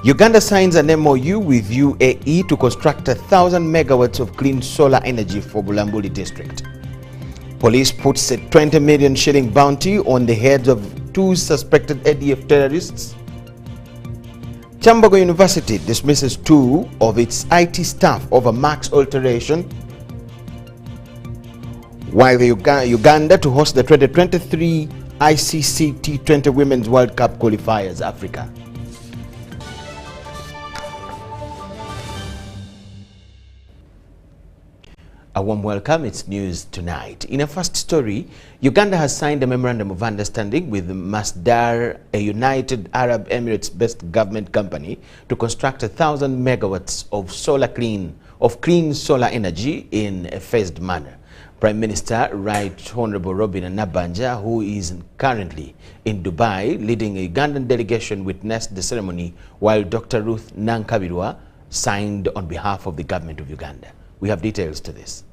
Uganda signs an MOU with UAE to construct 1,000 megawatts of clean solar energy for Bulambuli district. Police puts a 20 million shilling bounty on the heads of 2 suspected ADF terrorists. Chambogo University dismisses 2 of its IT staff over marks alteration, while Uganda to host the 2023 ICC T20 Women's World Cup qualifiers Africa. A warm welcome, it's news tonight. In a first story, Uganda has signed a memorandum of understanding with Masdar, a United Arab Emirates-based government company, to construct 1,000 megawatts of clean solar energy in a phased manner. Prime Minister Right Honorable Robin Nabanja, who is currently in Dubai leading a Ugandan delegation, witnessed the ceremony, while Dr. Ruth Nankabirwa signed on behalf of the government of Uganda. We have details to this.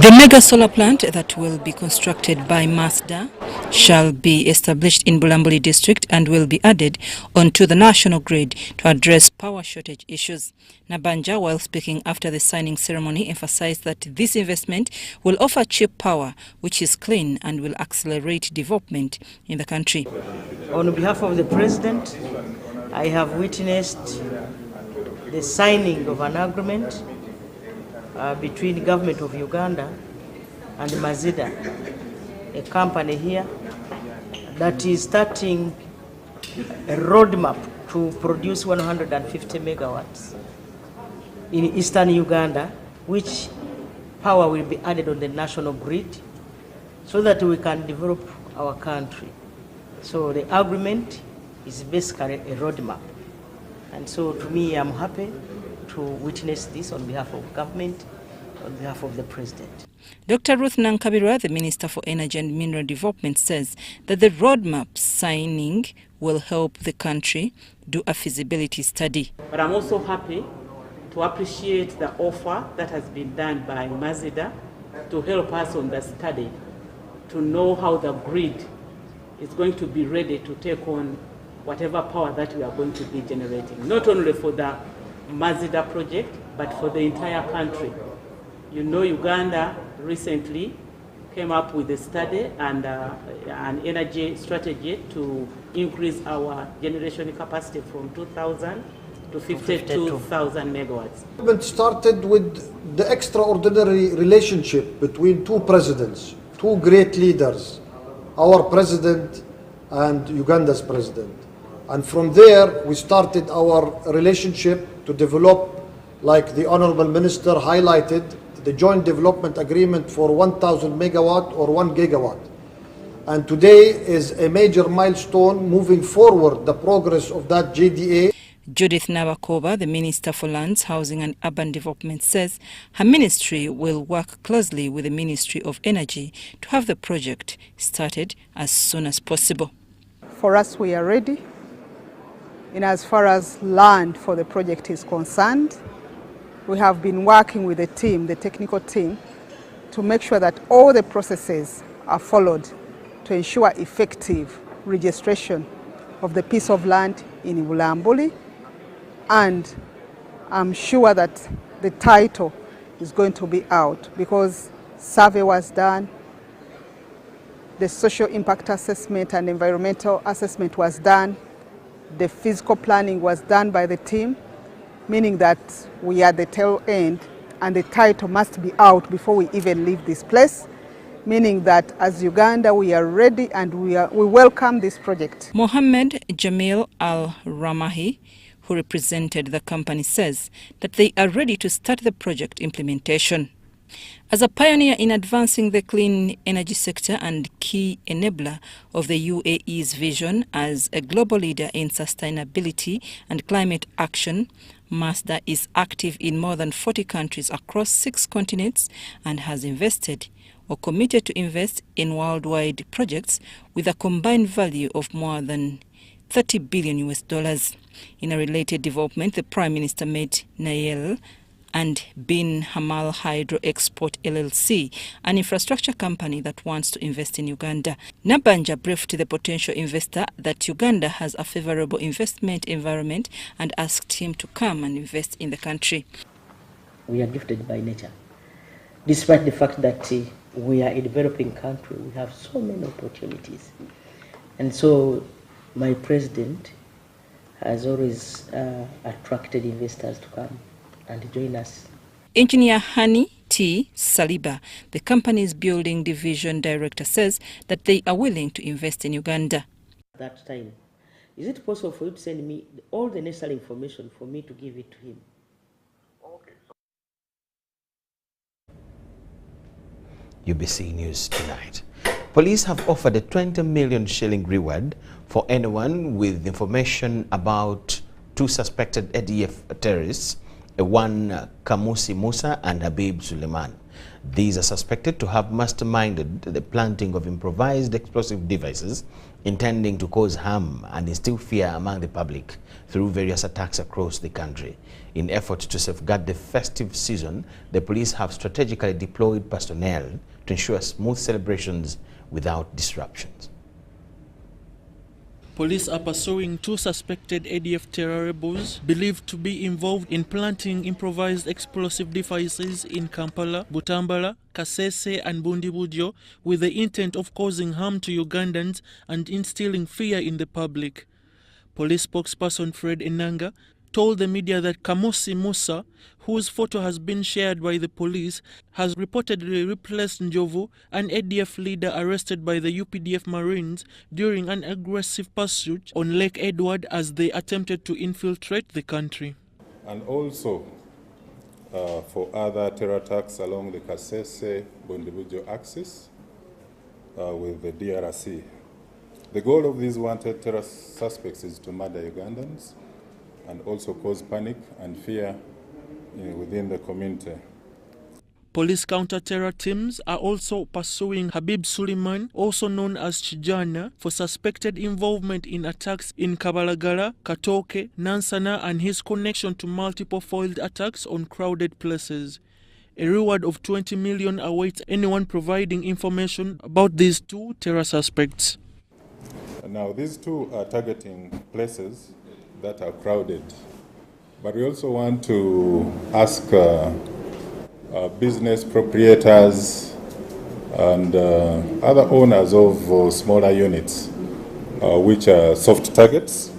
The mega solar plant that will be constructed by Masdar shall be established in Bulambuli district and will be added onto the national grid to address power shortage issues. Nabanja, while speaking after the signing ceremony, emphasized that this investment will offer cheap power, which is clean and will accelerate development in the country. On behalf of the President, I have witnessed the signing of an agreement between the government of Uganda and Mazida, a company here that is starting a roadmap to produce 150 megawatts in eastern Uganda, which power will be added on the national grid so that we can develop our country. So the agreement is basically a roadmap. And so to me, I'm happy to witness this on behalf of government, on behalf of the President. Dr. Ruth Nankabirwa, the Minister for Energy and Mineral Development, says that the roadmap signing will help the country do a feasibility study. But I'm also happy to appreciate the offer that has been done by Mazida to help us on the study, to know how the grid is going to be ready to take on whatever power that we are going to be generating, not only for the Mazida project, but for the entire country. You know, Uganda recently came up with a study and an energy strategy to increase our generation capacity from 2,000 to 52,000 megawatts. It started with the extraordinary relationship between 2 presidents, 2 great leaders, our president and Uganda's president. And from there, we started our relationship to develop, like the Honorable Minister highlighted, the joint development agreement for 1,000 megawatt or 1 gigawatt. And today is a major milestone moving forward the progress of that JDA. Judith Nabakoba, the Minister for Lands, Housing and Urban Development, says her ministry will work closely with the Ministry of Energy to have the project started as soon as possible. For us, we are ready. In as far as land for the project is concerned, we have been working with the team, the technical team, to make sure that all the processes are followed to ensure effective registration of the piece of land in Bulambuli. And I'm sure that the title is going to be out because survey was done, the social impact assessment and environmental assessment was done, the physical planning was done by the team, meaning that we are at the tail end and the title must be out before we even leave this place, meaning that as Uganda we are ready and we welcome this project. Mohammed Jamil Al-Ramahi, who represented the company, says that they are ready to start the project implementation. As a pioneer in advancing the clean energy sector and key enabler of the UAE's vision as a global leader in sustainability and climate action, Masdar is active in more than 40 countries across 6 continents and has invested or committed to invest in worldwide projects with a combined value of more than $30 billion US. In a related development, the Prime Minister met Micheal, and Bin Hamal Hydro Export LLC, an infrastructure company that wants to invest in Uganda. Nabanja briefed the potential investor that Uganda has a favorable investment environment and asked him to come and invest in the country. We are gifted by nature. Despite the fact that we are a developing country, we have so many opportunities. And so my president has always attracted investors to come and join us. Engineer Hani T. Saliba, the company's building division director, says that they are willing to invest in Uganda. At that time, is it possible for you to send me all the necessary information for me to give it to him? UBC News Tonight. Police have offered a 20 million shilling reward for anyone with information about two suspected ADF terrorists, one Kamusi Musa and Habib Suleiman. These are suspected to have masterminded the planting of improvised explosive devices intending to cause harm and instill fear among the public through various attacks across the country. In effort to safeguard the festive season, the police have strategically deployed personnel to ensure smooth celebrations without disruptions. Police are pursuing two suspected ADF terror rebels believed to be involved in planting improvised explosive devices in Kampala, Butambala, Kasese and Bundibudyo with the intent of causing harm to Ugandans and instilling fear in the public. Police spokesperson Fred Enanga told the media that Kamusi Musa, whose photo has been shared by the police, has reportedly replaced Njovu, an ADF leader arrested by the UPDF Marines during an aggressive pursuit on Lake Edward as they attempted to infiltrate the country. And also for other terror attacks along the Kasese-Bundibudyo axis with the DRC. The goal of these wanted terror suspects is to murder Ugandans and also cause panic and fear within the community. Police counter-terror teams are also pursuing Habib Suleiman, also known as Chijana, for suspected involvement in attacks in Kabalagala, Katoke, Nansana and his connection to multiple foiled attacks on crowded places. A reward of 20 million awaits anyone providing information about these two terror suspects. Now, these two are targeting places that are crowded, but we also want to ask business proprietors and other owners of smaller units, which are soft targets,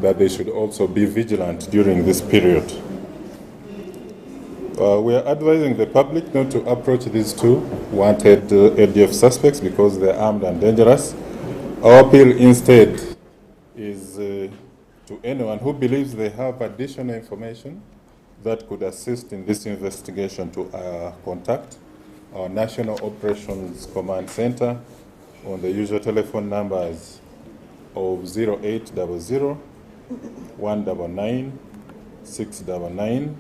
that they should also be vigilant during this period. We are advising the public not to approach these two wanted ADF suspects because they're armed and dangerous. Our appeal instead is to anyone who believes they have additional information that could assist in this investigation to contact our National Operations Command Center on the usual telephone numbers of 0800 199 699.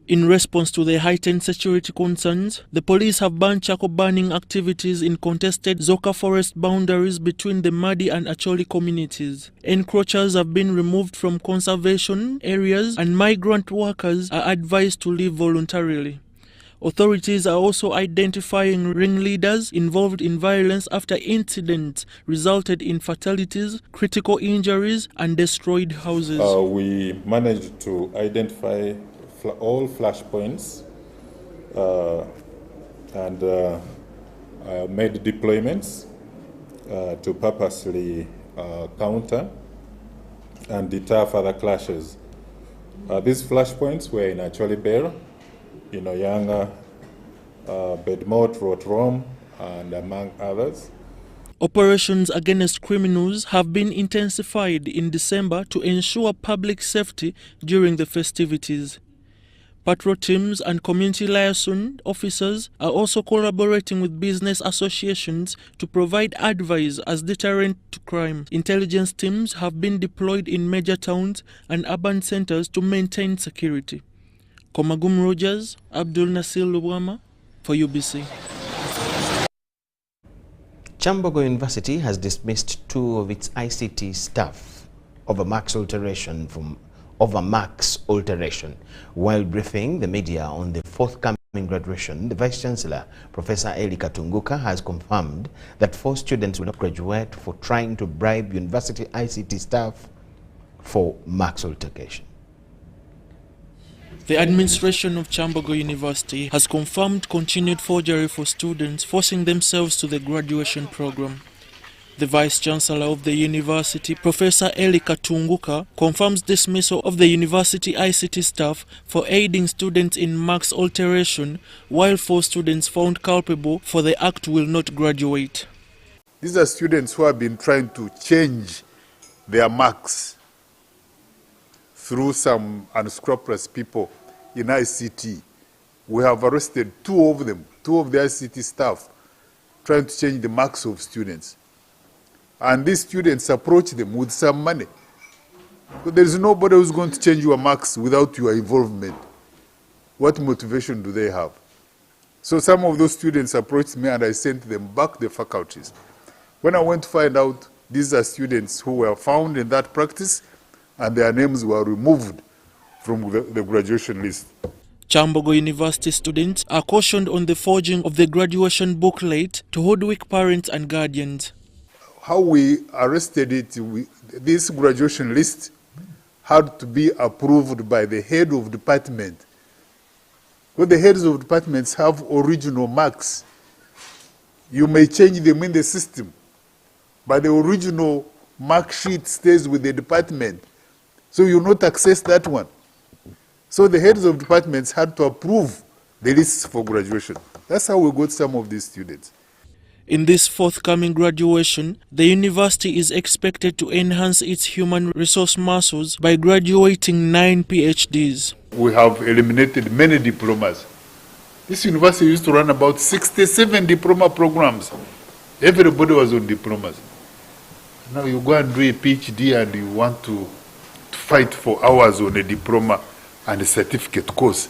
In response to the heightened security concerns, the police have banned charcoal burning activities in contested Zoka forest boundaries between the Madi and Acholi communities. Encroachers have been removed from conservation areas and migrant workers are advised to leave voluntarily. Authorities are also identifying ringleaders involved in violence after incidents resulted in fatalities, critical injuries and destroyed houses. We managed to identify all flashpoints and made deployments to purposely counter and deter further clashes. These flashpoints were in Acholi Bear, in Oyanga, Bedmont, Rotrom, and among others. Operations against criminals have been intensified in December to ensure public safety during the festivities. Patrol teams and community liaison officers are also collaborating with business associations to provide advice as deterrent to crime. Intelligence teams have been deployed in major towns and urban centers to maintain security. Komagum Rogers, Abdul Nasir Lukomwa for UBC. Chambogo University has dismissed 2 of its ICT staff over marks alteration from over marks alteration. While briefing the media on the forthcoming graduation, the Vice-Chancellor, Professor Eli Katunguka, has confirmed that 4 students will not graduate for trying to bribe university ICT staff for marks altercation. The administration of Chambogo University has confirmed continued forgery for students forcing themselves to the graduation program. The Vice-Chancellor of the university, Professor Eli Katunguka, confirms dismissal of the university ICT staff for aiding students in marks alteration, while 4 students found culpable for the act will not graduate. These are students who have been trying to change their marks through some unscrupulous people in ICT. We have arrested 2 of them, 2 of the ICT staff, trying to change the marks of students. And these students approach them with some money. So there is nobody who's going to change your marks without your involvement. What motivation do they have? So some of those students approached me and I sent them back to the faculties. When I went to find out, these are students who were found in that practice and their names were removed from the graduation list. Chambogo University students are cautioned on the forging of the graduation booklet to hoodwink parents and guardians. How we arrested it, this graduation list had to be approved by the head of department. Well, the heads of departments have original marks. You may change them in the system, but the original mark sheet stays with the department. So you will not access that one. So the heads of departments had to approve the lists for graduation. That's how we got some of these students. In this forthcoming graduation, the university is expected to enhance its human resource muscles by graduating 9 PhDs. We have eliminated many diplomas. This university used to run about 67 diploma programs. Everybody was on diplomas. Now you go and do a PhD and you want to fight for hours on a diploma and a certificate course.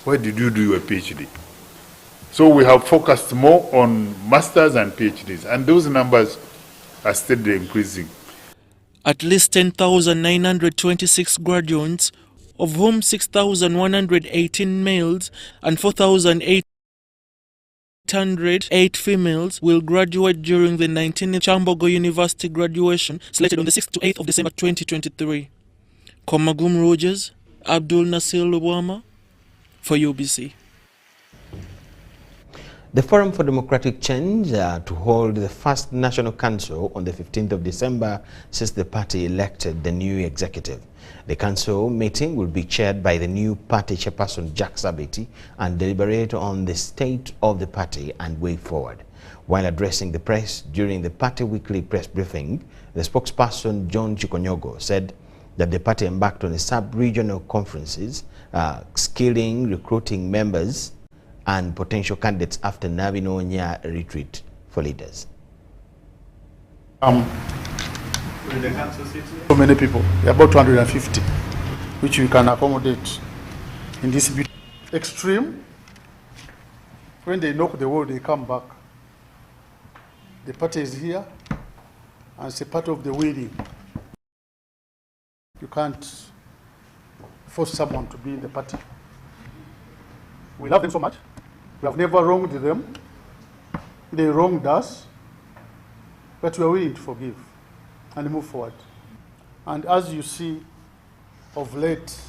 Why did you do your PhD? So we have focused more on masters and PhDs, and those numbers are steadily increasing. At least 10,926 graduates, of whom 6,118 males and 4,808 females, will graduate during the 19th Chambogo University graduation, slated on the 6th to 8th of December 2023. Komagum Rogers, Abdul Nasir Lukomwa for UBC. The Forum for Democratic Change to hold the first National Council on the 15th of December since the party elected the new executive. The council meeting will be chaired by the new party chairperson Jack Sabeti and deliberate on the state of the party and way forward. While addressing the press during the party weekly press briefing, the spokesperson John Chikonyogo said that the party embarked on a sub-regional conferences, skilling, recruiting members and potential candidates after Nabinonya retreat for leaders. So many people, about 250, which we can accommodate in this extreme. When they knock the wall, they come back. The party is here, and it's a part of the winning. You can't force someone to be in the party. We love them so much. We have never wronged them. They wronged us, but we are willing to forgive and move forward. And as you see, of late,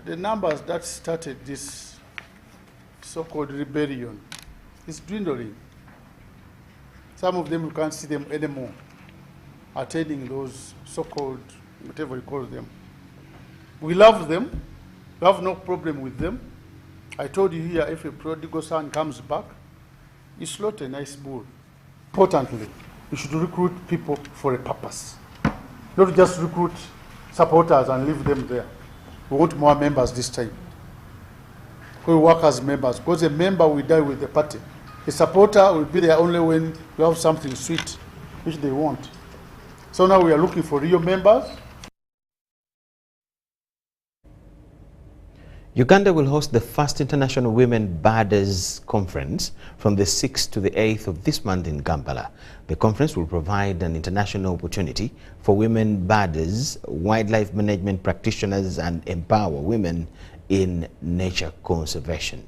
the numbers that started this so-called rebellion is dwindling. Some of them, you can't see them anymore, attending those so-called, whatever you call them. We love them. We have no problem with them. I told you here, if a prodigal son comes back, you slaughter a nice bull. Importantly, you should recruit people for a purpose. Not just recruit supporters and leave them there. We want more members this time. We work as members, because a member will die with the party. A supporter will be there only when you have something sweet, which they want. So now we are looking for real members. Uganda will host the first International Women Birders Conference from the 6th to the 8th of this month in Kampala. The conference will provide an international opportunity for women birders, wildlife management practitioners, and empower women in nature conservation.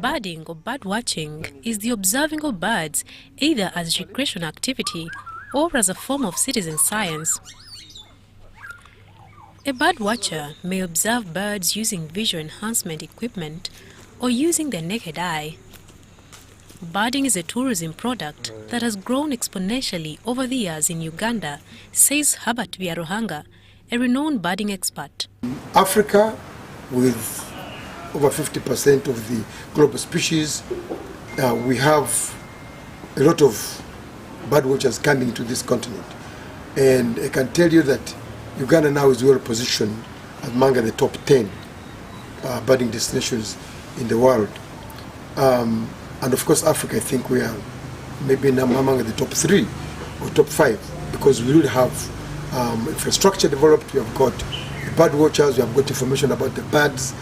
Birding or bird watching is the observing of birds either as recreational activity or as a form of citizen science. A bird watcher may observe birds using visual enhancement equipment or using their naked eye. Birding is a tourism product that has grown exponentially over the years in Uganda, says Herbert Biaruhanga, a renowned birding expert. Africa, with over 50% of the global species, we have a lot of bird watchers coming to this continent. And I can tell you that Uganda now is well positioned among the top 10 birding destinations in the world. And of course, Africa, I think we are maybe among the top 3 or top 5 because we really have infrastructure developed. We have got bird watchers, we have got information about the birds,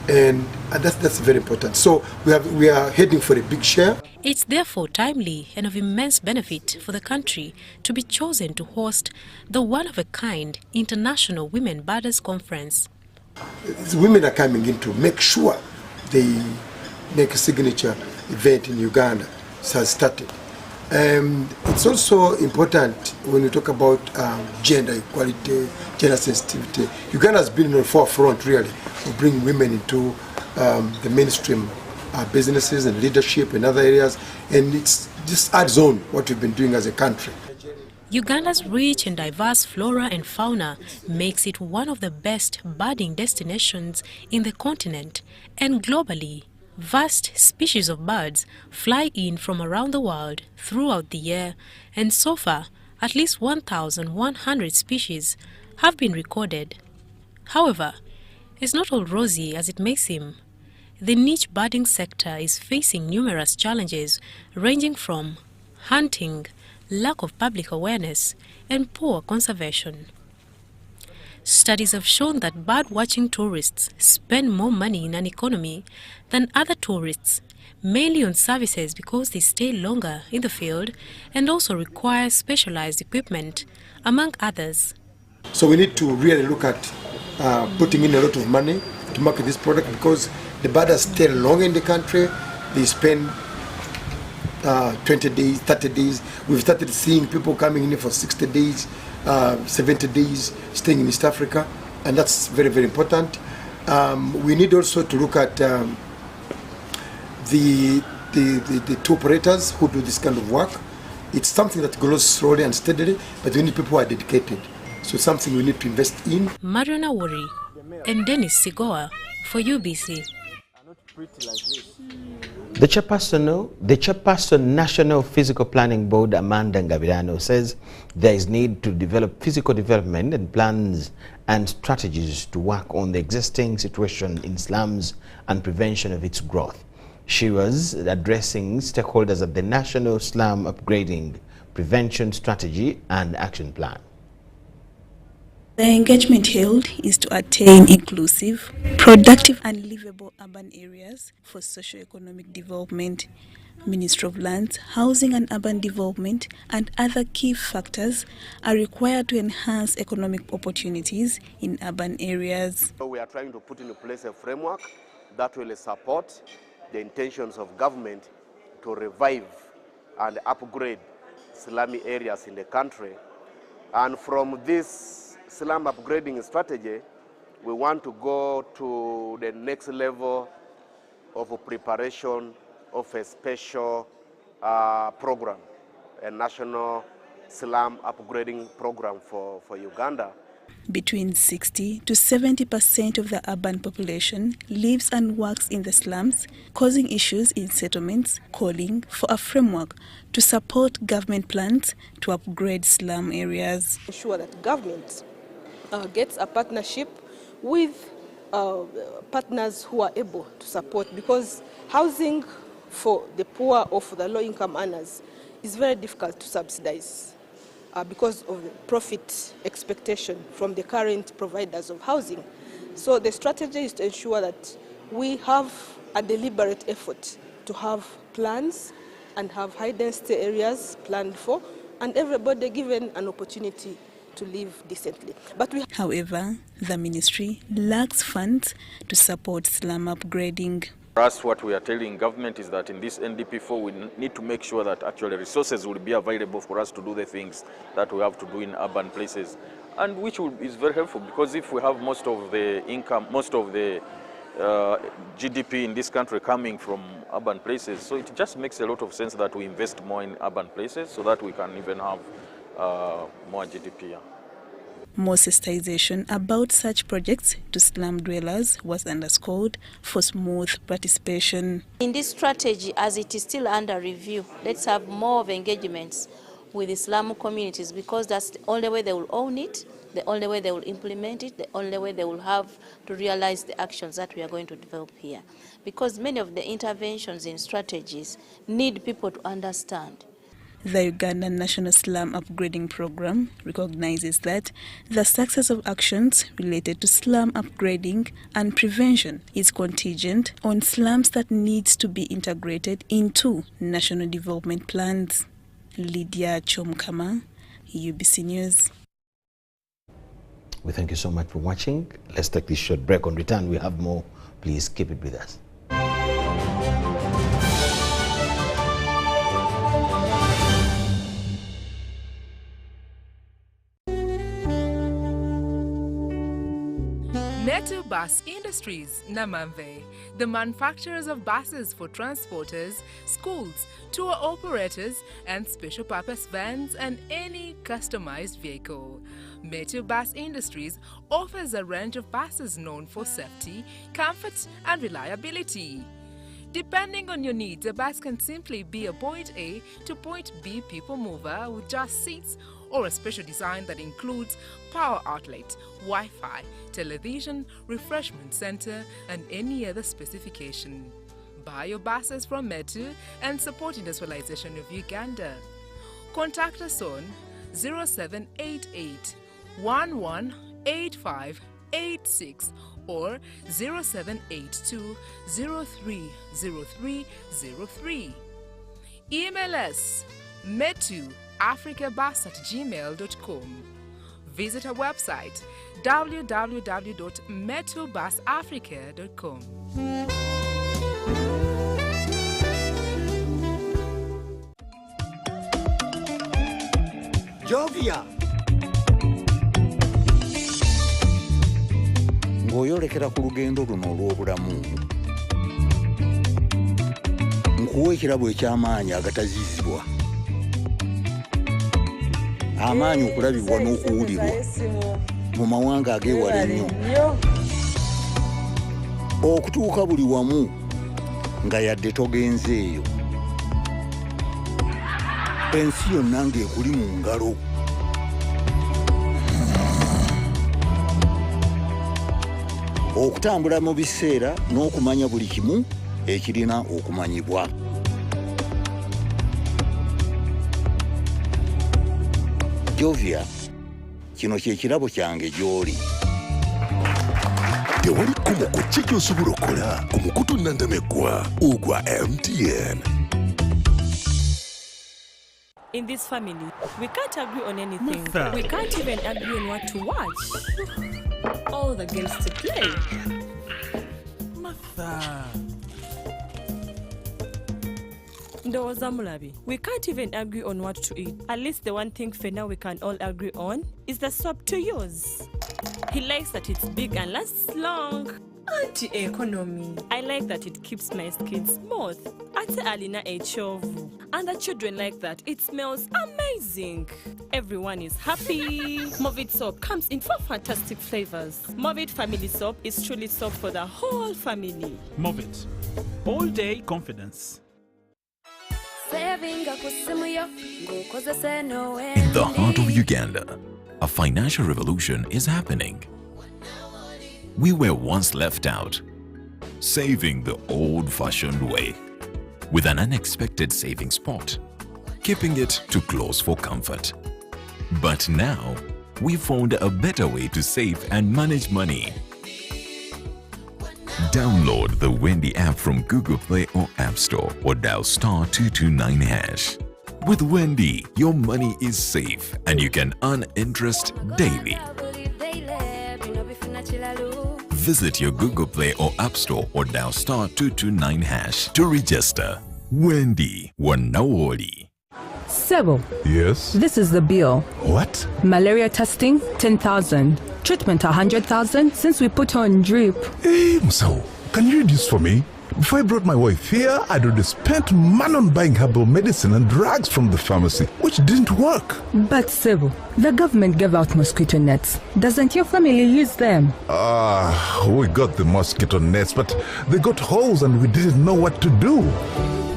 and that's very important. So we are heading for a big share. It's therefore timely and of immense benefit for the country to be chosen to host the one-of-a-kind International Women Birders Conference. Women are coming in to make sure they make a signature event in Uganda. It has started. It's also important when we talk about gender equality, gender sensitivity. Uganda has been in the forefront, really, of bringing women into the mainstream businesses and leadership in other areas, and it's just adds on what we've been doing as a country. Uganda's rich and diverse flora and fauna makes it one of the best birding destinations in the continent, and globally, vast species of birds fly in from around the world throughout the year, and so far, at least 1,100 species have been recorded. However, it's not all rosy as it may seem. The niche birding sector is facing numerous challenges ranging from hunting, lack of public awareness, and poor conservation. Studies have shown that bird-watching tourists spend more money in an economy than other tourists, mainly on services because they stay longer in the field and also require specialized equipment, among others. So we need to really look at putting in a lot of money to market this product because the birders stay long in the country. They spend 20 days, 30 days. We've started seeing people coming in for 60 days, 70 days, staying in East Africa, and that's very, very important. We need also to look at the tour operators who do this kind of work. It's something that grows slowly and steadily, but we need people who are dedicated. So it's something we need to invest in. Mariana Wori and Dennis Sigoa for UBC. The chairperson National Physical Planning Board, Amanda Ngabirano, says there is need to develop physical development and plans and strategies to work on the existing situation in slums and prevention of its growth. She was addressing stakeholders at the National Slum Upgrading Prevention Strategy and Action Plan. The engagement held is to attain inclusive, productive and livable urban areas for socio-economic development. Ministry of Lands, Housing and Urban Development and other key factors are required to enhance economic opportunities in urban areas. We are trying to put in place a framework that will support the intentions of government to revive and upgrade slummy areas in the country. And from this slum upgrading strategy, we want to go to the next level of preparation of a special program, a national slum upgrading program for Uganda. Between 60 to 70% of the urban population lives and works in the slums, causing issues in settlements, calling for a framework to support government plans to upgrade slum areas. Ensure that government gets a partnership with partners who are able to support, because housing for the poor or for the low-income earners is very difficult to subsidize because of the profit expectation from the current providers of housing. So the strategy is to ensure that we have a deliberate effort to have plans and have high-density areas planned for, and everybody given an opportunity to live decently. However, the ministry lacks funds to support slum upgrading. For us, what we are telling government is that in this NDP4, we need to make sure that actually resources will be available for us to do the things that we have to do in urban places, and which is very helpful, because if we have most of the income, most of the GDP in this country coming from urban places, so it just makes a lot of sense that we invest more in urban places so that we can even have more GDP. More sensitization about such projects to slum dwellers was underscored for smooth participation. In this strategy, as it is still under review, let's have more of engagements with the slum communities, because that's the only way they will own it, the only way they will implement it, the only way they will have to realize the actions that we are going to develop here. Because many of the interventions in strategies need people to understand. The Ugandan National Slum Upgrading Program recognizes that the success of actions related to slum upgrading and prevention is contingent on slums that needs to be integrated into national development plans. Lydia Chomkama, UBC News. We thank you so much for watching. Let's take this short break. On return, we have more. Please keep it with us. Metu Bus Industries, Namamve, the manufacturers of buses for transporters, schools, tour operators, and special purpose vans and any customized vehicle. Metu Bus Industries offers a range of buses known for safety, comfort, and reliability. Depending on your needs, a bus can simply be a point A to point B people mover with just seats, or a special design that includes power outlet, Wi-Fi, television, refreshment center, and any other specification. Buy your buses from Metu and support industrialization of Uganda. Contact us on 0788 118586 or 0782 030303. Email us metuafricabus@gmail.com. Visit our website www.metubusafrica.com. Jovia ng'oyolekera ku lugendo luno olw'obulamu, nkuwa ekirabo eky'amaanyi agatazizibwa, amaanyi okulabibwa n'okuwulirwa mu mawanga ag'ewala ennyo, okutuuka buli wamu nga yadde togenzeeyo, ensi yonna ng'ekuli mu ngalo. Okutambula mu biseera n'okumanya buli kimu ekirina okumanyibwa. Jovia, kino kye kirabo kyange gy'oli. Tewali kkomo ki gy'osobola okukola ku mukutu nnandameggwa ogwa MTN. In this family, we can't agree on anything. Martha. We can't even agree on what to watch. All the games to play. Martha. Ndoza Mulabi, we can't even agree on what to eat. At least the one thing for now we can all agree on is the soap to use. He likes that it's big and lasts long. Anti-economy. I like that it keeps my skin smooth. Ate alina echovu. And the children like that. It smells amazing. Everyone is happy. Movit soap comes in 4 fantastic flavors. Movit family soap is truly soap for the whole family. Movit. All day confidence. In the heart of Uganda, a financial revolution is happening. We were once left out, saving the old-fashioned way, with an unexpected saving spot, keeping it too close for comfort. But now, we found a better way to save and manage money. Download the Wendy app from Google Play or App Store or dial *229#. With Wendy, your money is safe and you can earn interest daily. Visit your Google Play or App Store or dial *229# to register. Wendy Wanawoli. Sebo. Yes? This is the bill. What? Malaria testing, 10,000. Treatment, 100,000 since we put on drip. Hey, Musao, can you read this for me? Before I brought my wife here, I'd already spent money on buying herbal medicine and drugs from the pharmacy, which didn't work. But Sebo, the government gave out mosquito nets. Doesn't your family use them? We got the mosquito nets, but they got holes and we didn't know what to do.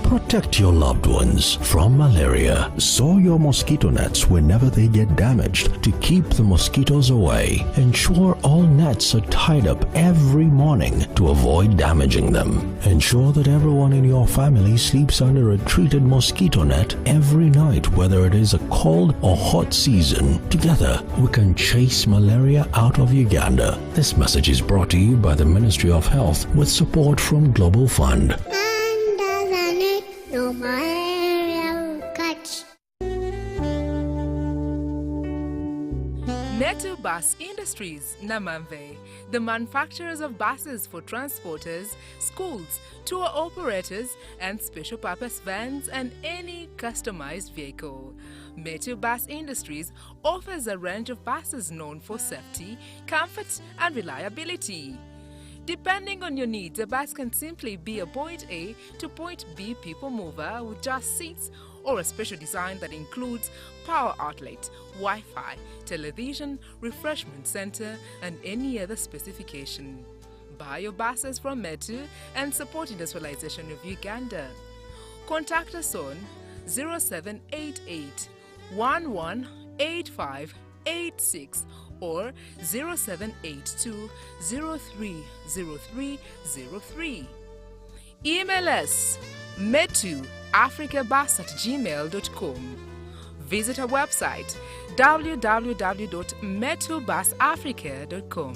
Protect your loved ones from malaria. Sew your mosquito nets whenever they get damaged to keep the mosquitoes away. Ensure all nets are tied up every morning to avoid damaging them. Ensure that everyone in your family sleeps under a treated mosquito net every night, whether it is a cold or hot season. Together, we can chase malaria out of Uganda. This message is brought to you by the Ministry of Health with support from Global Fund. No malaria will catch. Metu Bus Industries, Namamve, the manufacturers of buses for transporters, schools, tour operators, and special purpose vans and any customized vehicle. Metu Bus Industries offers a range of buses known for safety, comfort, and reliability. Depending on your needs, a bus can simply be a point A to point B people mover with just seats, or a special design that includes power outlet, Wi-Fi, television, refreshment center, and any other specification. Buy your buses from Metu and support industrialization of Uganda. Contact us on 0788 118586 or 0782 030303. Email us metuafricabus@gmail.com. Visit our website www.metubusafrica.com.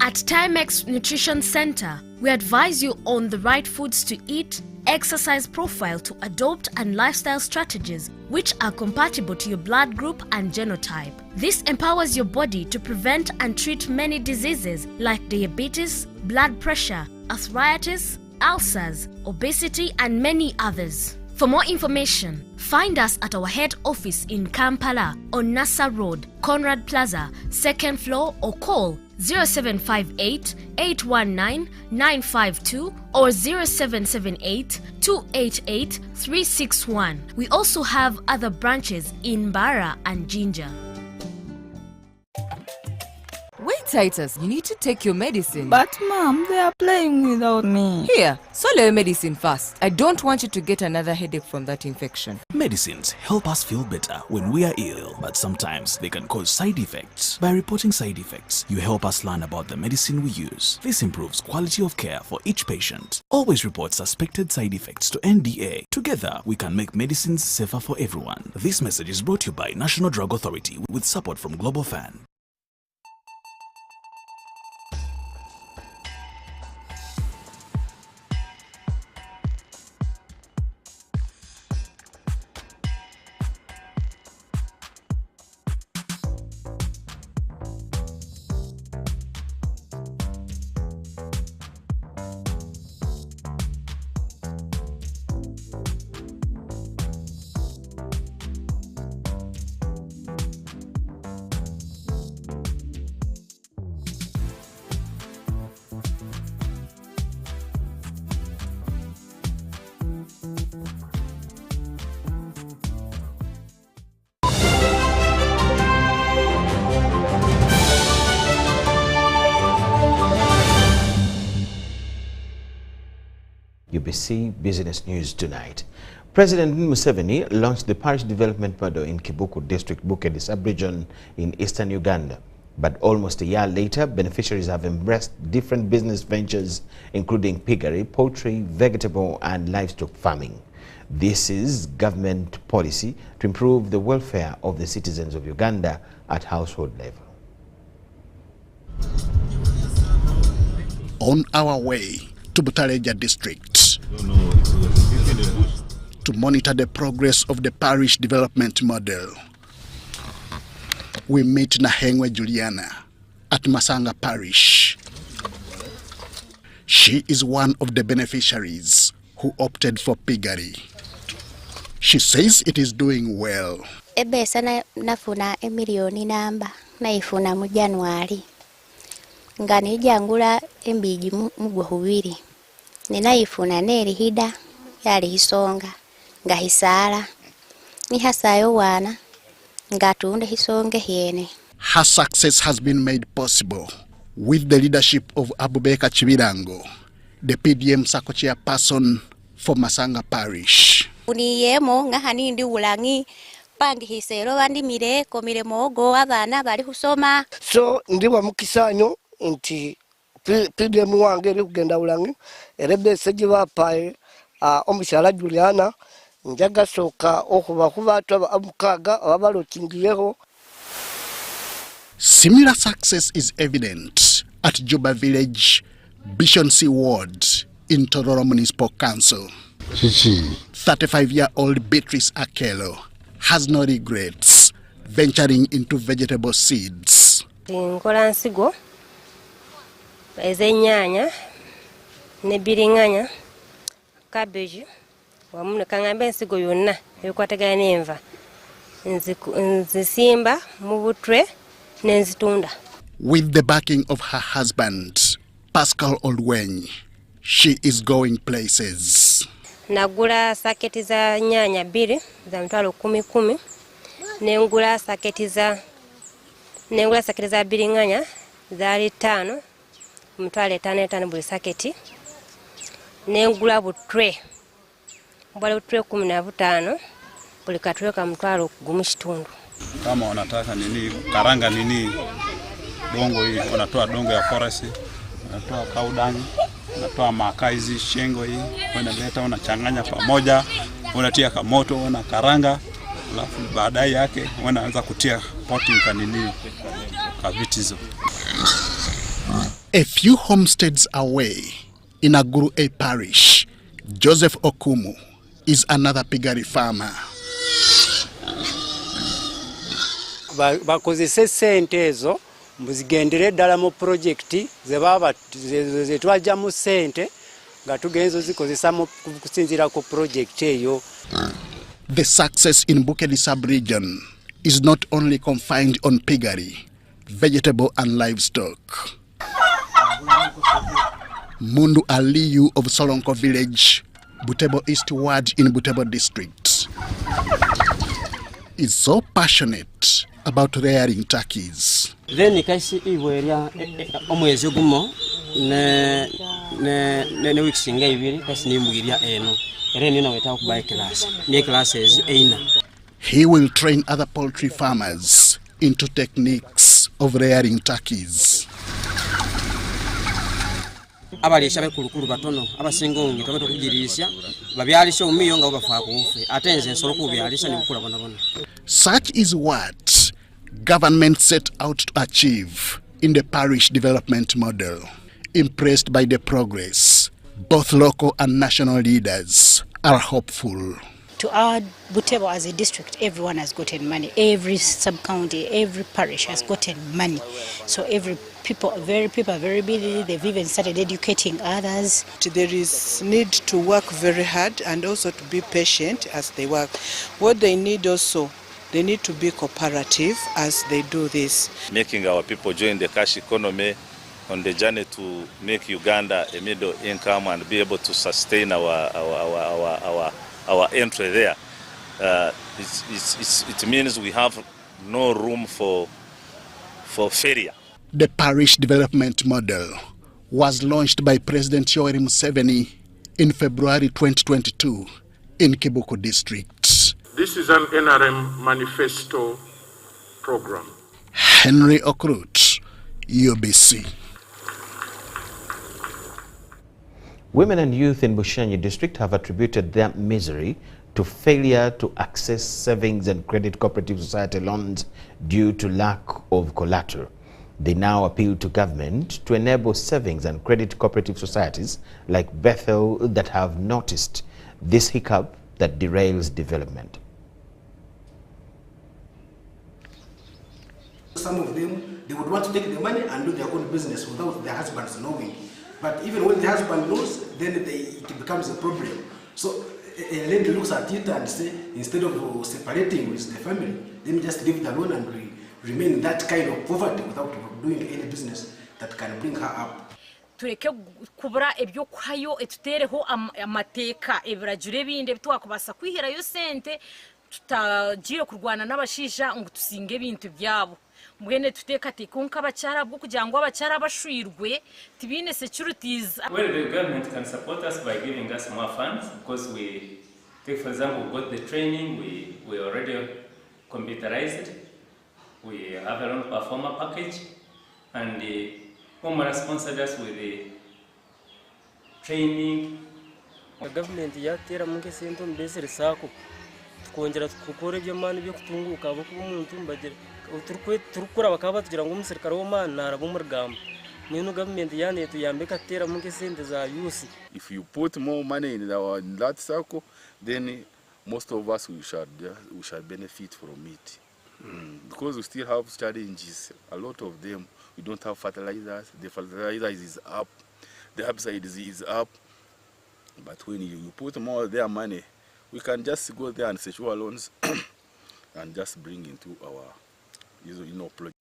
At Timex Nutrition Center, we advise you on the right foods to eat, exercise profile to adopt, and lifestyle strategies which are compatible to your blood group and genotype. This empowers your body to prevent and treat many diseases like diabetes, blood pressure, arthritis, ulcers, obesity, and many others. For more information, find us at our head office in Kampala on Nassa Road, Conrad Plaza, 2nd floor, or call 0758 819 952 or 0778 288 361. We also have other branches in Bara and Jinja. Wait, Titus, you need to take your medicine. But Mom, they are playing without me. Here, swallow your medicine fast. I don't want you to get another headache from that infection. Medicines help us feel better when we are ill, but sometimes they can cause side effects. By reporting side effects, you help us learn about the medicine we use. This improves quality of care for each patient. Always report suspected side effects to NDA. Together, we can make medicines safer for everyone. This message is brought to you by National Drug Authority with support from Global Fund. UBC Business News tonight. President Museveni launched the parish development model in Kibuku District, Bukedde sub-region in eastern Uganda. But almost a year later, beneficiaries have embraced different business ventures, including piggery, poultry, vegetable and livestock farming. This is government policy to improve the welfare of the citizens of Uganda at household level. On our way to Butareja district to monitor the progress of the parish development model, we meet Nahengwe Juliana at Masanga Parish. She is one of the beneficiaries who opted for piggery. She says it is doing well. Ebesa nafuna emilioni namba naifuna mu January. Nga nijangula embiji mugwa hubiri. Ninaifuna neri hida yali hisonga nga hisala. Ni hasayo wana nga tuunde hisonge hiene. Her success has been made possible with the leadership of Abubeka Chibirango, the PDM Sako chairperson for Masanga Parish. Uniyemo nga hanindi ulangi pangi hisero bandi mire komire mogo abana bali husoma. So ndiwa mukisanyo nti PDM wange eri kugenda ulangi erebe seje bapaye omushala Juliana njaga soka okuba kubatu abukaga abalo kingiyeho. Similar success is evident at Juba Village, Bishonsea Ward in Tororo Municipal Council. 35-year-old Beatrice Akelo has no regrets venturing into vegetable seeds. Nkola nsigo ezenyanya ne biringanya cabbage wamu kangambe nsigo yonna ebikwatagana n'enva nzisimba mu butwe nenzitunda. With the backing of her husband, Pascal Olwenyi, she is going places. Nagula saketi za nyanya 2 za mtwalo 10 nengula saketi za biringanya za 5 mtwalo 5 buli saketi nengula butwe 15 buli katwe ka mtwalo 1.5. Kama wanataka nini karanga nini dongo hii wanatoa dongo ya forest, wanatoa kaudangi, wanatoa makaa hizi shengo hii, wanaleta wanachanganya pamoja, wanatia kwa moto wana karanga, alafu baadaye yake wanaanza kutia potting kanini kavitizo. A few homesteads away in Aguru A parish, Joseph Okumu is another piggery farmer. Bakozese sente ezo muzigendere ddala mu project ze twajja mu sente nga tugenzo zikozesa mu kusinzira ku project eyo. The success in Bukedi sub-region is not only confined on piggery, vegetable and livestock. Mundu Aliyu of Solonko village, Butebo East Ward in Butebo district, is so passionate about rearing turkeys. Then kasi iweria omwezi gumo ne weeks nga ibiri kasi nimbugiria eno era nina weta ku buy class ne classes eina. He will train other poultry farmers into techniques of rearing turkeys. Abalisha bekulukulu batono abasinga ongi tobeto kujirisha babyalisha umiyo nga bafa kufe atenze nsolo kubyalisha nikukula bona. Such is what government set out to achieve in the parish development model. Impressed by the progress, both local and national leaders are hopeful. To our Butebo as a district, everyone has gotten money. Every sub-county, every parish has gotten money. So people are very busy. They've even started educating others. There is need to work very hard and also to be patient as they work. What they need also, they need to be cooperative as they do this. Making our people join the cash economy on the journey to make Uganda a middle income and be able to sustain our entry there. It means we have no room for failure. The parish development model was launched by President Yoweri Museveni in February 2022 in Kibuku district. This is an NRM manifesto program. Henry Okrut, UBC. Women and youth in Bushenyi district have attributed their misery to failure to access savings and credit cooperative society loans due to lack of collateral. They now appeal to government to enable savings and credit cooperative societies like Bethel that have noticed this hiccup that derails development. Some of them, they would want to take the money and do their own business without their husbands knowing. But even when the husband knows, then it becomes a problem. So a lady looks at it and say, instead of separating with the family, let me just leave it alone and remain in that kind of poverty without doing any business that can bring her up. Tureke kubura ebyo kwayo etutereho amateka ebirajure binde bitwakubasa kwiherayo sente tutagiye kurwana n'abashija ngo tusinge ibintu byabo mwene tuteka tekonka abacyara bwo kugira ngo abacyara bashwirwe tibine securities. Well, the government can support us by giving us more funds because we take, for example, we got the training, we already computerized, we have a loan performer package, and Omara sponsored us with the training. The government yatera munke sento mbese risako tukongera tukukora ibyo mani byo kutunguka abo kumuntu mbagera turukura bakaba tugira ngo umusirikare wo mana arabumurgamba mwino government yane tuyambeka tera munke sente za yusi. If you put more money in that circle, then most of us we shall benefit from it. Because we still have challenges, a lot of them. We don't have fertilizers. The fertilizer is up, the herbicide is up. But when you put more of their money, we can just go there and secure loans and just bring into our, project.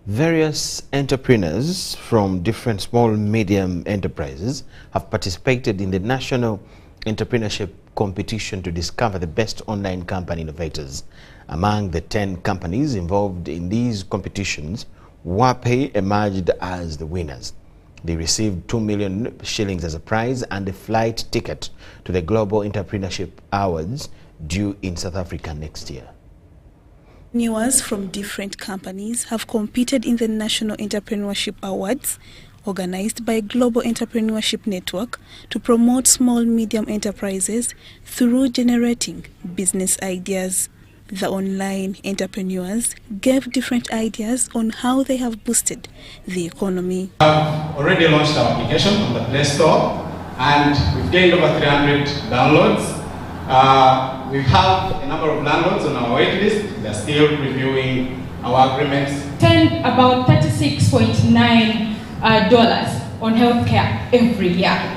Various entrepreneurs from different small medium enterprises have participated in the National Entrepreneurship Competition to discover the best online company innovators. Among the 10 companies involved in these competitions, Wape emerged as the winners. They received 2 million shillings as a prize and a flight ticket to the Global Entrepreneurship Awards due in South Africa next year. Entrepreneurs from different companies have competed in the National Entrepreneurship Awards, organized by Global Entrepreneurship Network to promote small-medium enterprises through generating business ideas. The online entrepreneurs gave different ideas on how they have boosted the economy. We have already launched our application on the Play Store and we've gained over 300 downloads. We have a number of landlords on our wait list. They're still reviewing our agreements. Spend about $36.9 on healthcare every year.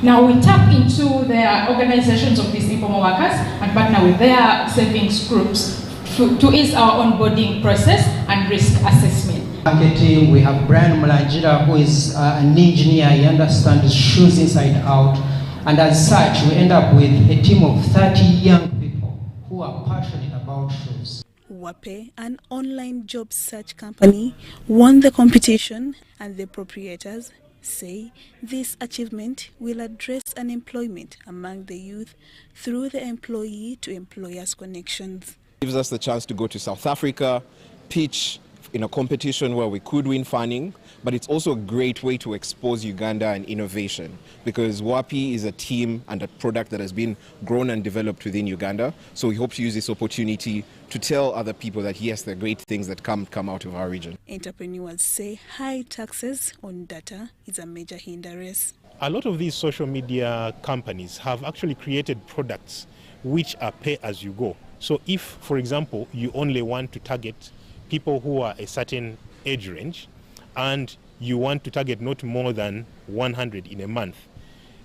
Now we tap into the organizations of these informal workers and partner with their savings groups to ease our onboarding process and risk assessment. Marketing, we have Brian Mulanjira, who is an engineer. He understands shoes inside out. And as such, we end up with a team of 30 young people who are passionate about shoes. Wape, an online job search company, won the competition, and the proprietors say this achievement will address unemployment among the youth through the employee to employers connections. It gives us the chance to go to South Africa, pitch in a competition where we could win funding, but it's also a great way to expose Uganda and innovation because WAPI is a team and a product that has been grown and developed within Uganda. So we hope to use this opportunity to tell other people that yes, there are great things that come out of our region. Entrepreneurs say high taxes on data is a major hindrance. A lot of these social media companies have actually created products which are pay as you go. So if, for example, you only want to target people who are a certain age range and you want to target not more than 100 in a month,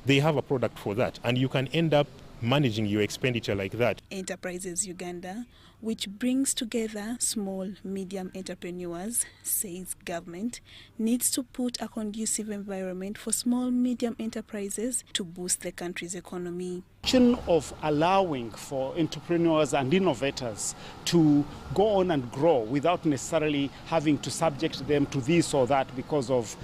they have a product for that and you can end up managing your expenditure like that. Enterprises Uganda, which brings together small, medium entrepreneurs, says government needs to put a conducive environment for small, medium enterprises to boost the country's economy. Of allowing for entrepreneurs and innovators to go on and grow without necessarily having to subject them to this or that because of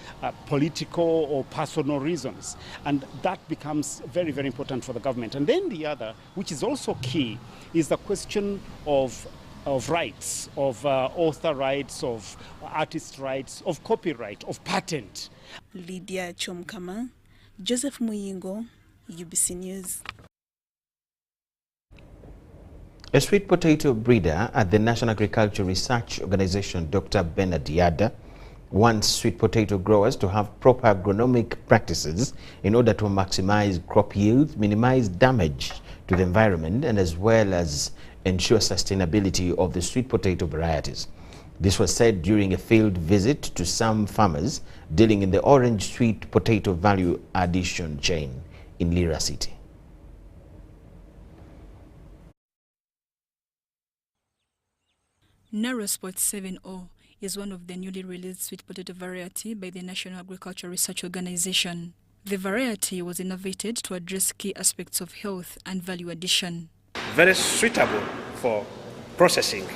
political or personal reasons. And that becomes very, very important for the government. And then the other, which is also key, is the question of rights, of author rights, of artist rights, of copyright, of patent. Lydia Chomkama, Joseph Muyingo, UBC News. A sweet potato breeder at the National Agriculture Research Organization, Dr. Bernard Yada, wants sweet potato growers to have proper agronomic practices in order to maximize crop yield, minimize damage to the environment, and as well as ensure sustainability of the sweet potato varieties. This was said during a field visit to some farmers dealing in the orange sweet potato value addition chain in Lira City. Narrow Spot 7O is one of the newly released sweet potato variety by the National Agriculture Research Organization. The variety was innovated to address key aspects of health and value addition. Very suitable for processing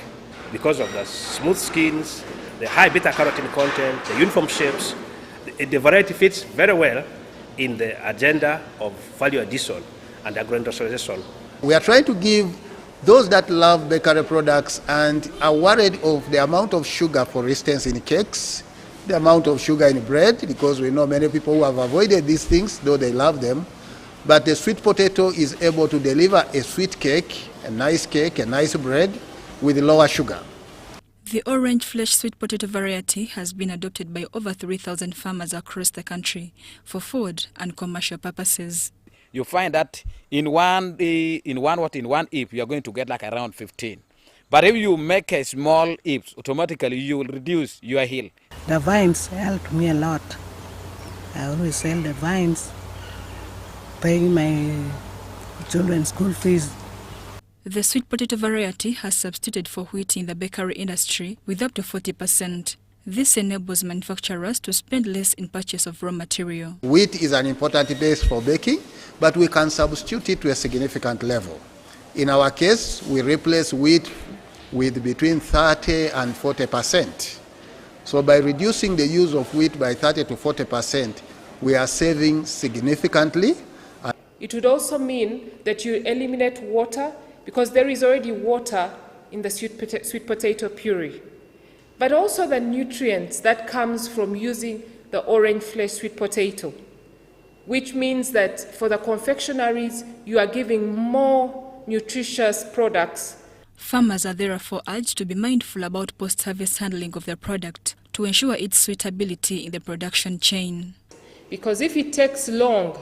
because of the smooth skins, the high beta-carotene content, the uniform shapes. The variety fits very well in the agenda of value addition and agro-industrialization. We are trying to give those that love bakery products and are worried of the amount of sugar, for instance, in cakes, the amount of sugar in bread, because we know many people who have avoided these things, though they love them. But the sweet potato is able to deliver a sweet cake, a nice bread with lower sugar. The orange flesh sweet potato variety has been adopted by over 3,000 farmers across the country for food and commercial purposes. You find that in one heap, you are going to get like around 15. But if you make a small heap, automatically you will reduce your yield. The vines helped me a lot. I always sell the vines, paying my children's school fees. The sweet potato variety has substituted for wheat in the bakery industry with up to 40%. This enables manufacturers to spend less in purchase of raw material. Wheat is an important base for baking, but we can substitute it to a significant level. In our case, we replace wheat with between 30 and 40%. So by reducing the use of wheat by 30 to 40%, we are saving significantly. It would also mean that you eliminate water, because there is already water in the sweet potato puree. But also the nutrients that comes from using the orange flesh sweet potato, which means that for the confectionaries, you are giving more nutritious products. Farmers are therefore urged to be mindful about post-harvest handling of their product to ensure its suitability in the production chain. Because if it takes long,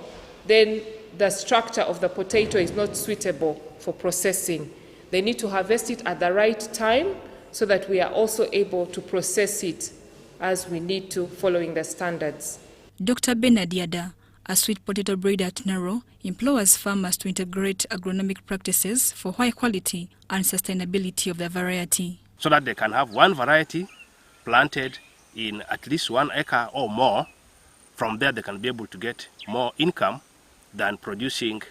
then the structure of the potato is not suitable for processing. They need to harvest it at the right time so that we are also able to process it as we need to, following the standards. Dr. Bernard Yada, a sweet potato breeder at Naro, implores farmers to integrate agronomic practices for high quality and sustainability of the variety. So that they can have one variety planted in at least 1 acre or more. From there they can be able to get more income than producing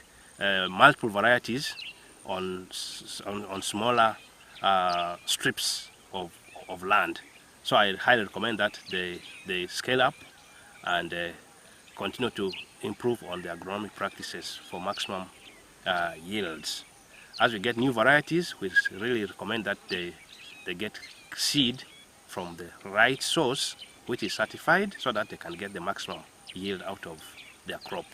multiple varieties on smaller strips of land. So I highly recommend that they scale up and continue to improve on the agronomic practices for maximum yields. As we get new varieties, we really recommend that they get seed from the right source, which is certified, so that they can get the maximum yield out of their crop.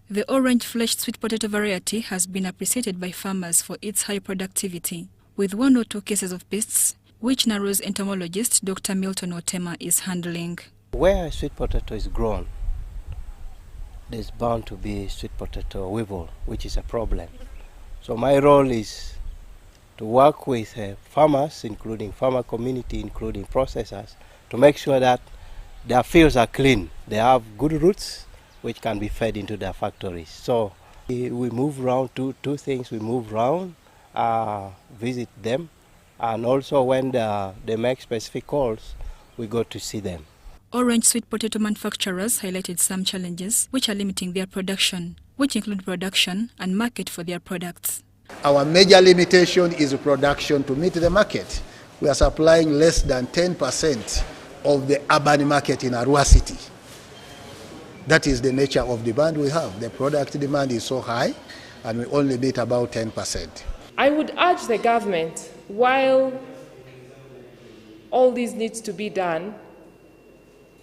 The orange flesh sweet potato variety has been appreciated by farmers for its high productivity, with 1 or 2 cases of pests, which Naro's entomologist Dr. Milton Otema is handling. Where sweet potato is grown, there's bound to be sweet potato weevil, which is a problem. So my role is to work with farmers, including farmer community, including processors, to make sure that their fields are clean. They have good roots, which can be fed into their factories. So we move around, two things. We move around, visit them, and also when they make specific calls, we go to see them. Orange sweet potato manufacturers highlighted some challenges which are limiting their production, which include production and market for their products. Our major limitation is production to meet the market. We are supplying less than 10% of the urban market in Arua City. That is the nature of demand we have. The product demand is so high, and we only meet about 10%. I would urge the government while all this needs to be done,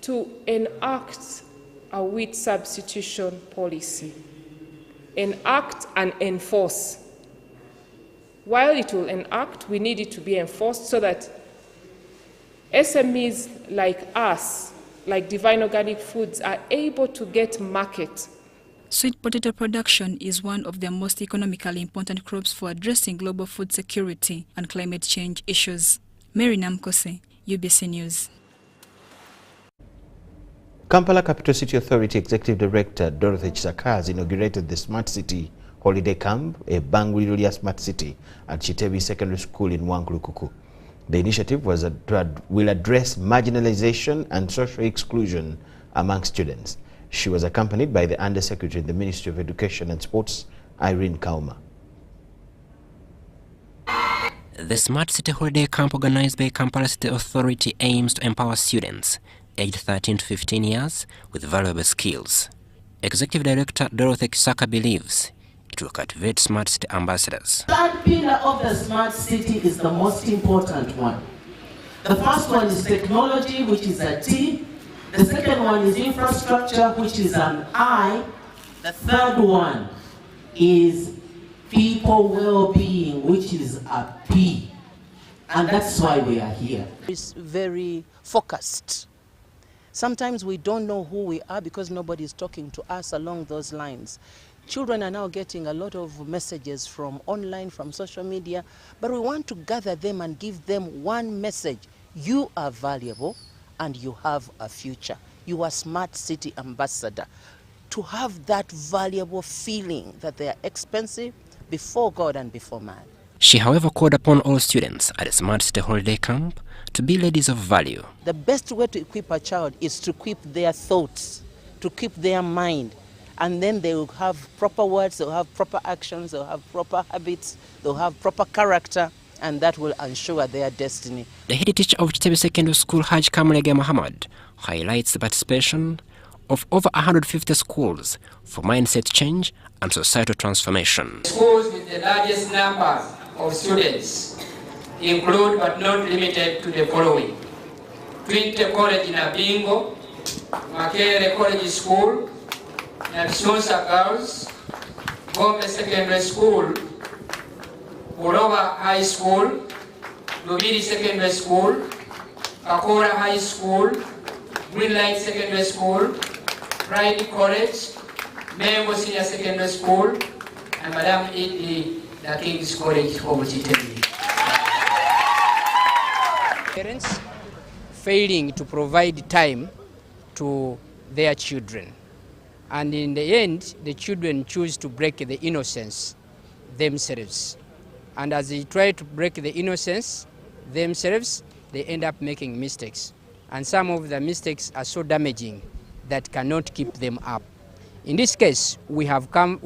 to enact a wheat substitution policy. Enact and enforce. While it will enact, we need it to be enforced so that SMEs like us, like Divine Organic Foods, are able to get market. Sweet potato production is one of the most economically important crops for addressing global food security and climate change issues. Mary Namkose, UBC News. Kampala Capital City Authority Executive Director Dorothy Chisaka has inaugurated the Smart City Holiday Camp, a Bangui Smart City at Chitebi Secondary School in Wankulukuku. The initiative will address marginalization and social exclusion among students. She was accompanied by the Undersecretary in the Ministry of Education and Sports, Irene Kauma. The Smart City Holiday Camp organized by Kampala City Authority aims to empower students aged 13 to 15 years with valuable skills. Executive Director Dorothy Chisaka believes it will cultivate Smart City ambassadors. The third pillar of the Smart City is the most important one. The first one is technology, which is a T. The second one is infrastructure, which is an I. The third one is people well-being, which is a P. And that's why we are here. It's very focused. Sometimes we don't know who we are because nobody is talking to us along those lines. Children are now getting a lot of messages from online, from social media, but we want to gather them and give them one message. You are valuable and you have a future. You are Smart City Ambassador. To have that valuable feeling that they are expensive before God and before man. She, however, called upon all students at the Smart City Holiday Camp to be ladies of value. The best way to equip a child is to equip their thoughts, to equip their mind, and then they will have proper words, they'll have proper actions, they'll have proper habits, they'll have proper character, and that will ensure their destiny. The head teacher of Chitebi Secondary School, Haj Kamulege Muhammad, highlights the participation of over 150 schools for mindset change and societal transformation. Schools with the largest number of students include but not limited to the following: Twinte College in Abingo, Makere College School, Nabisonsa Girls, Gombe Secondary School, Borowa High School, Lubiri Secondary School, Kakora High School, Greenlight Secondary School, Pride College, Mengo Senior Secondary School, and Madam E.D. the King's College of Chitebi. Parents failing to provide time to their children. And in the end, the children choose to break the innocence themselves. And as they try to break the innocence themselves, they end up making mistakes. And some of the mistakes are so damaging that cannot keep them up. In this case, we have come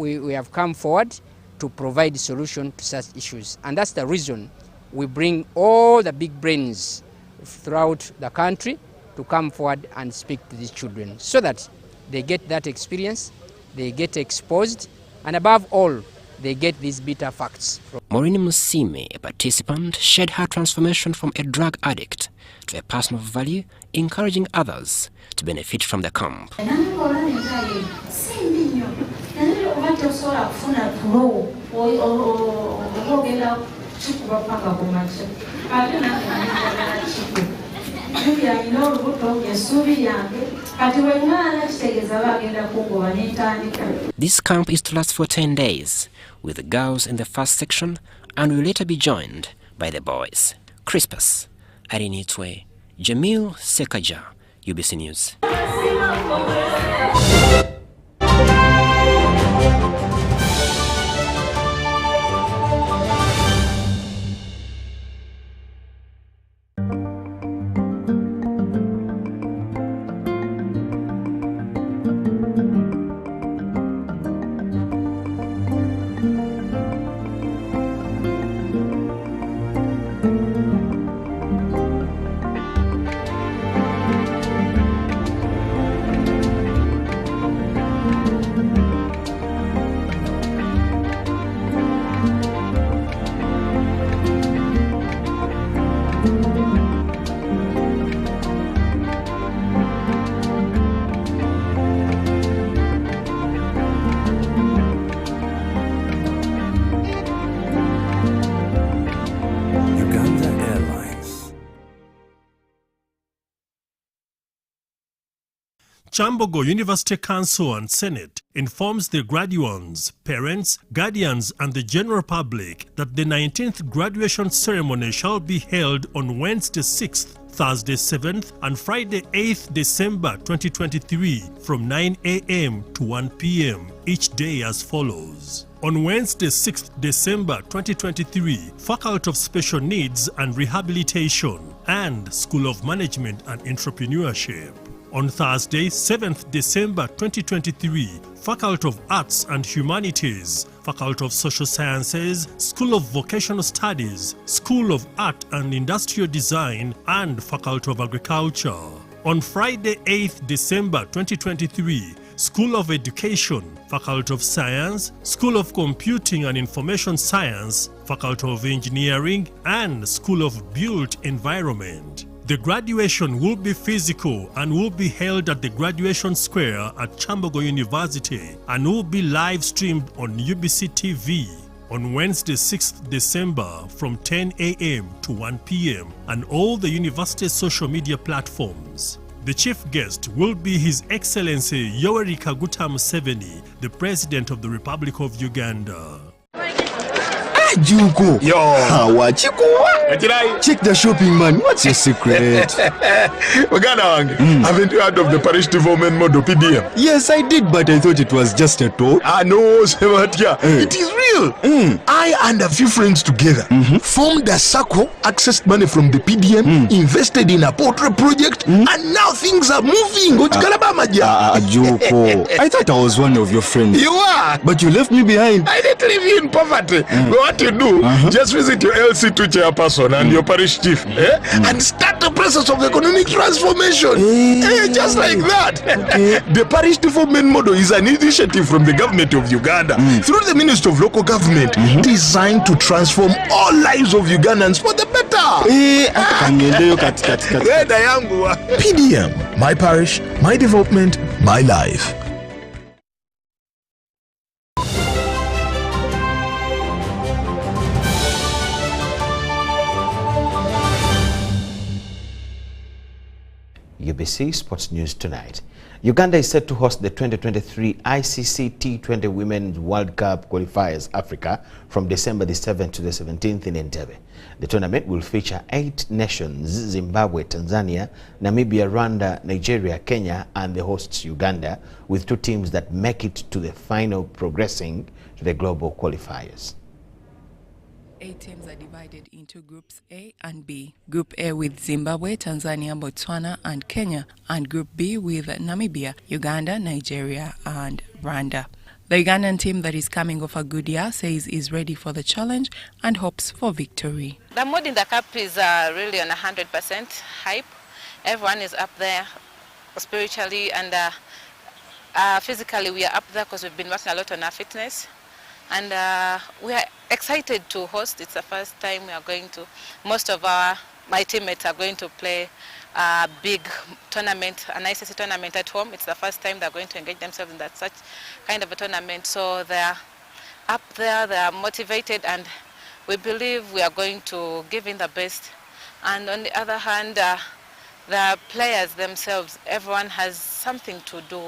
forward to provide a solution to such issues. And that's the reason we bring all the big brains throughout the country to come forward and speak to these children so that they get that experience, they get exposed, and above all, they get these bitter facts. Maureen Musime, a participant, shared her transformation from a drug addict to a person of value, encouraging others to benefit from the camp. This camp is to last for 10 days, with the girls in the first section and will later be joined by the boys. Crispus, Arinitwe, Jamil Sekaja, UBC News. Chambogo University Council and Senate informs the graduates, parents, guardians and the general public that the 19th graduation ceremony shall be held on Wednesday 6th, Thursday 7th and Friday 8th December 2023 from 9 a.m. to 1 p.m. each day as follows. On Wednesday 6th December 2023, Faculty of Special Needs and Rehabilitation and School of Management and Entrepreneurship. On Thursday, 7th December 2023, Faculty of Arts and Humanities, Faculty of Social Sciences, School of Vocational Studies, School of Art and Industrial Design, and Faculty of Agriculture. On Friday, 8th December 2023, School of Education, Faculty of Science, School of Computing and Information Science, Faculty of Engineering, and School of Built Environment. The graduation will be physical and will be held at the Graduation Square at Chambogo University and will be live streamed on UBC TV on Wednesday 6th December from 10 a.m. to 1 p.m. and all the university's social media platforms. The chief guest will be His Excellency Yoweri Kaguta Museveni, the President of the Republic of Uganda. Juko. Yo. Check the shopping, man. What's your secret? Haven't you heard of the parish development model PDM? Yes, I did, but I thought it was just a talk. No, it is real. I and a few friends together formed a circle, accessed money from the PDM, invested in a poultry project, and now things are moving. Juko. I thought I was one of your friends. You are. But you left me behind. I didn't leave you in poverty. What you do, just visit your LC2 chairperson and your parish chief and start the process of economic transformation. Just like that. The parish development model is an initiative from the government of Uganda through the Ministry of Local Government designed to transform all lives of Ugandans for the better. PDM, my parish, my development, my life. UBC Sports News tonight. Uganda is set to host the 2023 ICC T20 Women's World Cup Qualifiers Africa from December the 7th to the 17th in Entebbe. The tournament will feature 8 nations: Zimbabwe, Tanzania, Namibia, Rwanda, Nigeria, Kenya, and the hosts Uganda, with 2 teams that make it to the final progressing to the global qualifiers. 8 teams are divided into Groups A and B. Group A with Zimbabwe, Tanzania, Botswana, and Kenya, and Group B with Namibia, Uganda, Nigeria, and Rwanda. The Ugandan team that is coming off a good year says is ready for the challenge and hopes for victory. The mood in the cup is really on 100% hype. Everyone is up there spiritually and physically. We are up there because we've been working a lot on our fitness. And we are excited to host. It's the first time we are going to, my teammates are going to play a big tournament, an ICC tournament at home. It's the first time they're going to engage themselves in such kind of a tournament. So they're up there, they're motivated, and we believe we are going to give in the best. And on the other hand, the players themselves, everyone has something to do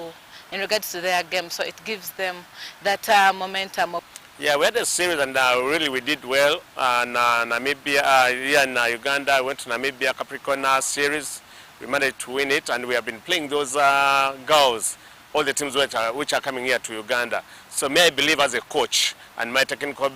in regards to their game, so it gives them that momentum. Yeah, we had a series and really we did well. Namibia, here in Uganda, I went to Namibia Capricorn series. We managed to win it, and we have been playing those girls, all the teams which are coming here to Uganda. So may I believe as a coach and my technical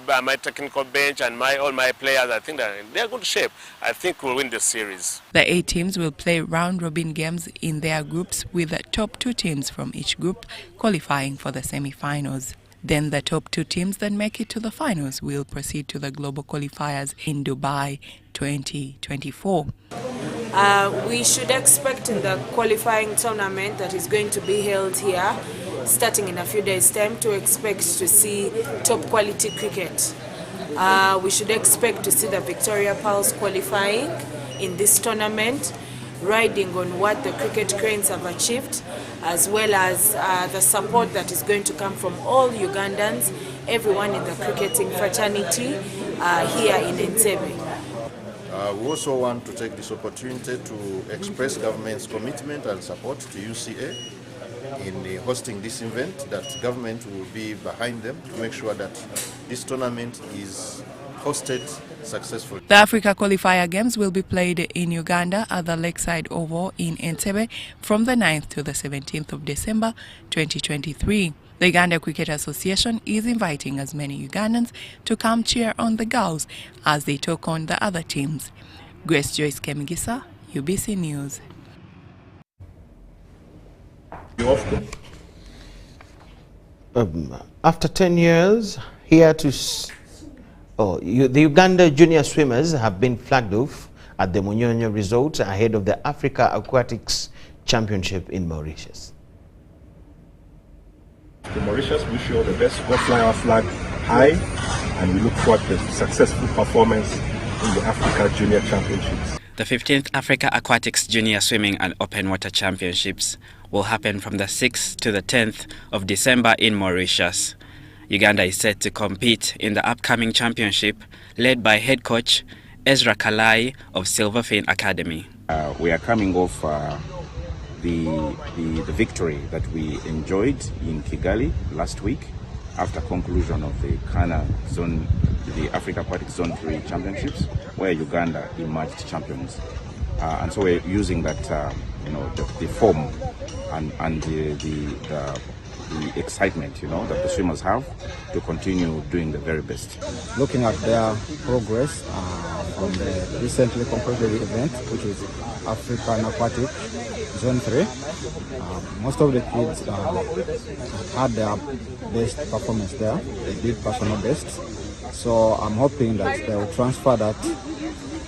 bench and all my players, I think that they're in good shape. I think we'll win the series. The 8 teams will play round-robin games in their groups, with the top 2 teams from each group qualifying for the semi-finals. Then the top 2 teams that make it to the finals will proceed to the global qualifiers in Dubai 2024. We should expect in the qualifying tournament that is going to be held here, starting in a few days' time, to expect to see top quality cricket. We should expect to see the Victoria Pearls qualifying in this tournament, riding on what the cricket cranes have achieved, as well as the support that is going to come from all Ugandans, everyone in the cricketing fraternity here in Entebbe. We also want to take this opportunity to express government's commitment and support to UCA in hosting this event, that government will be behind them to make sure that this tournament is hosted successfully. The Africa Qualifier Games will be played in Uganda at the Lakeside Oval in Entebbe from the 9th to the 17th of December 2023. The Uganda Cricket Association is inviting as many Ugandans to come cheer on the girls as they take on the other teams. Grace Joyce Kemigisa, UBC News. After 10 years, here to... the Uganda junior swimmers have been flagged off at the Munyonyo Resort ahead of the Africa Aquatics Championship in Mauritius. To Mauritius, wish you all the best. Go fly our flag high, and we look forward to a successful performance in the Africa Junior Championships. The 15th Africa Aquatics Junior Swimming and Open Water Championships will happen from the 6th to the 10th of December in Mauritius. Uganda is set to compete in the upcoming championship, led by head coach Ezra Kalai of Silverfin Academy. We are coming off the victory that we enjoyed in Kigali last week after conclusion of the Africa Aquatic Zone 3 Championships, where Uganda emerged champions. And so we're using that, the form and the excitement, that the swimmers have to continue doing the very best. Looking at their progress from the recently completed event, which is African Aquatic Zone 3, most of the kids had their best performance there. They did personal best. So I'm hoping that they will transfer that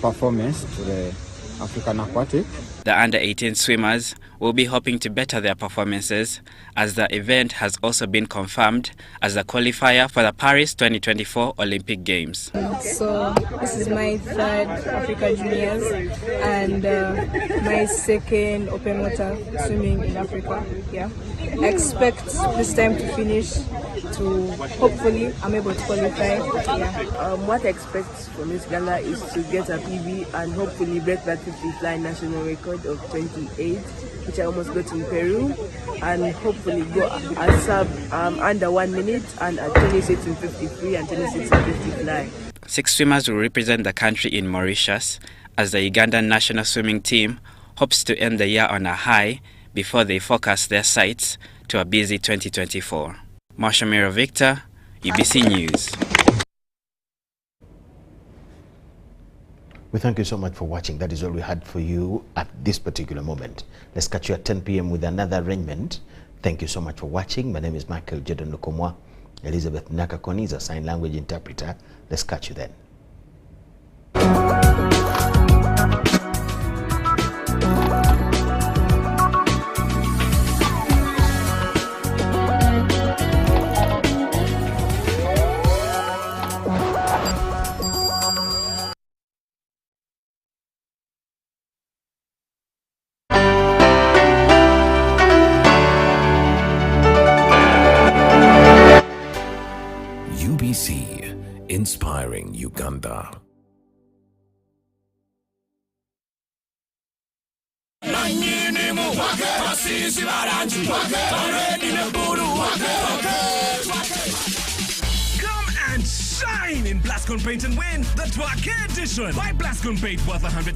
performance to the African Aquatic. The under-18 swimmers will be hoping to better their performances, as the event has also been confirmed as the qualifier for the Paris 2024 Olympic Games. So this is my third Africa Juniors and my second open water swimming in Africa. Yeah, I expect this time to finish to hopefully I'm able to qualify. Yeah. What I expect from Miss Uganda is to get a PB and hopefully break that 50 fly national record of 28, which I almost got in Peru, and hopefully go a sub under 1 minute and at 26 in 53 and 26 in 50 fly. 6 swimmers will represent the country in Mauritius, as the Ugandan national swimming team hopes to end the year on a high before they focus their sights to a busy 2024. Marsha Miro Victor, UBC News. We thank you so much for watching. That is all we had for you at this particular moment. Let's catch you at 10 p.m. with another arrangement. Thank you so much for watching. My name is Micheal Lukomwa. Elizabeth Nakakoni is a sign language interpreter. Let's catch you then. UBC, inspiring Uganda. Come and shine in Blascon Paint and win the Twake edition. Buy Blascon Paint worth 100,000.